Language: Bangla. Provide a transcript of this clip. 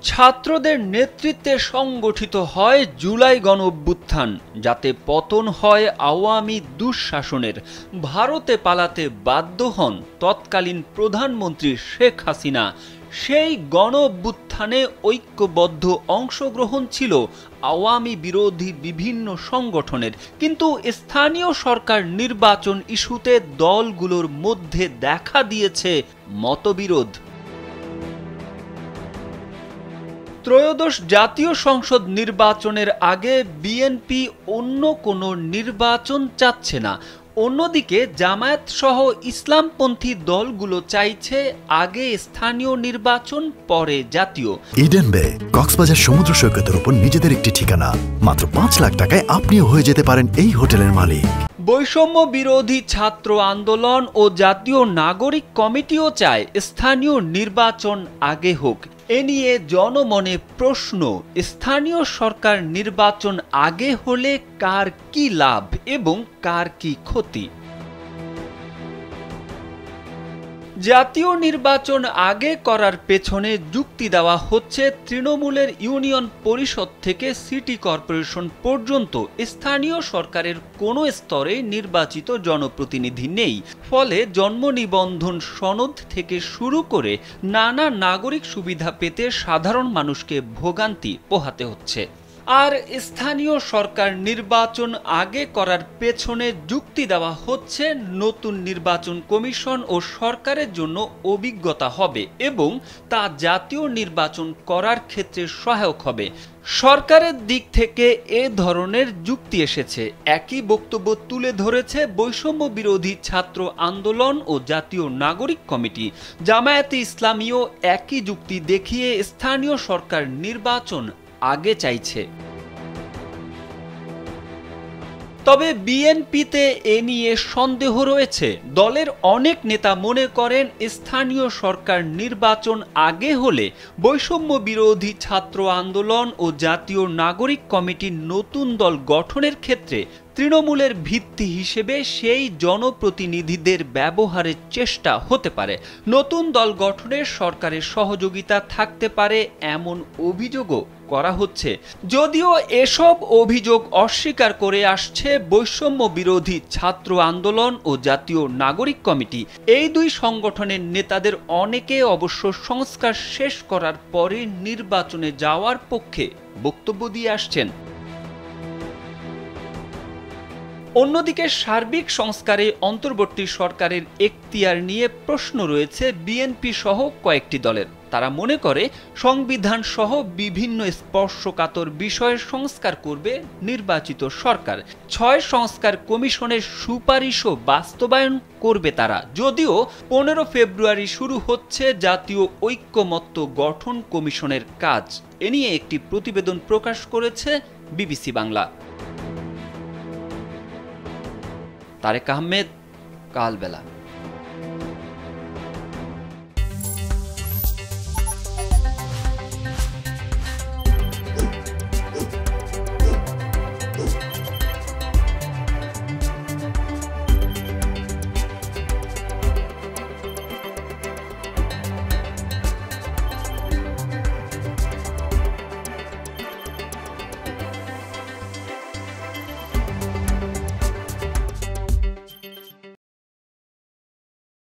ছাত্রদের নেতৃত্বে সংগঠিত হয় জুলাই গণঅভ্যুত্থান, যাতে পতন হয় আওয়ামী দুঃশাসনের। ভারতে পালাতে বাধ্য হন তৎকালীন প্রধানমন্ত্রী শেখ হাসিনা। সেই গণঅভ্যুত্থানে ঐক্যবদ্ধ অংশগ্রহণ ছিল আওয়ামী বিরোধী বিভিন্ন সংগঠনের, কিন্তু স্থানীয় সরকার নির্বাচন ইস্যুতে দলগুলোর মধ্যে দেখা দিয়েছে মতবিরোধ। ত্রয়োদশ জাতীয় সংসদ নির্বাচনের আগে বিএনপি অন্য কোনো নির্বাচন চাচ্ছে না। অন্যদিকে জামায়াত সহ ইসলামপন্থী দলগুলো চাইছে আগে স্থানীয় নির্বাচন, পরে জাতীয়। ইডেন বে কক্সবাজার সমুদ্র সৈকতের উপর নিজেদের একটি ঠিকানা। মাত্র ৫ লাখ টাকায় আপনিও হয়ে যেতে পারেন এই হোটেলের মালিক। বৈষম্য বিরোধী ছাত্র আন্দোলন ও জাতীয় নাগরিক কমিটিও চায় স্থানীয় নির্বাচন আগে হোক। এ নিয়ে জনমনে প্রশ্ন, স্থানীয় সরকার নির্বাচন আগে হলে কার কি লাভ এবং কার কি ক্ষতি? জাতীয় নির্বাচন আগে করার পেছনে যুক্তি দেওয়া হচ্ছে, তৃণমূলের ইউনিয়ন পরিষদ থেকে সিটি কর্পোরেশন পর্যন্ত স্থানীয় সরকারের কোনো স্তরে নির্বাচিত জনপ্রতিনিধি নেই। ফলে জন্ম নিবন্ধন সনদ থেকে শুরু করে নানা নাগরিক সুবিধা পেতে সাধারণ মানুষকে ভোগান্তি পোহাতে হচ্ছে। আর স্থানীয় সরকার নির্বাচন আগে করার পেছনে যুক্তি দেওয়া হচ্ছে, নতুন নির্বাচন কমিশন ও সরকারের জন্য অভিজ্ঞতা হবে এবং তা জাতীয় নির্বাচন করার ক্ষেত্রে সহায়ক হবে। সরকারের দিক থেকে এ ধরনের যুক্তি এসেছে। একই বক্তব্য তুলে ধরেছে বৈষম্য বিরোধী ছাত্র আন্দোলন ও জাতীয় নাগরিক কমিটি। জামায়াতে ইসলামীও একই যুক্তি দেখিয়ে স্থানীয় সরকার নির্বাচন আগে চাইছে। তবে বিএনপিতে এ নিয়ে সন্দেহ রয়েছে। দলের অনেক নেতা মনে করেন, স্থানীয় সরকার নির্বাচন আগে হলে বৈষম্য বিরোধী ছাত্র আন্দোলন ও জাতীয় নাগরিক কমিটির নতুন দল গঠনের ক্ষেত্রে তৃণমূলের ভিত্তি হিসেবে সেই জনপ্রতিনিধিদের ব্যবহারের চেষ্টা হতে পারে। নতুন দল গঠনে সরকারের সহযোগিতা থাকতে পারে, এমন অভিযোগও করা হচ্ছে। যদিও এসব অভিযোগ অস্বীকার করে আসছে বৈষম্য বিরোধী ছাত্র আন্দোলন ও জাতীয় নাগরিক কমিটি। এই দুই সংগঠনের নেতাদের অনেকে অবশ্য সংস্কার শেষ করার পরে নির্বাচনে যাওয়ার পক্ষে বক্তব্য দিয়ে আসছেন। অন্যদিকে সার্বিক সংস্কারে অন্তর্বর্তী সরকারের এখতিয়ার নিয়ে প্রশ্ন রয়েছে বিএনপি সহ কয়েকটি দলের। তারা মনে করে, সংবিধান সহ বিভিন্ন স্পর্শকাতর বিষয়ের সংস্কার করবে নির্বাচিত সরকার। ৬ সংস্কার কমিশনের সুপারিশও বাস্তবায়ন করবে তারা। যদিও ১৫ ফেব্রুয়ারি শুরু হচ্ছে জাতীয় ঐক্যমত্য গঠন কমিশনের কাজ। এ নিয়ে একটি প্রতিবেদন প্রকাশ করেছে বিবিসি বাংলা। তারেক আহমেদ, কালবেলা।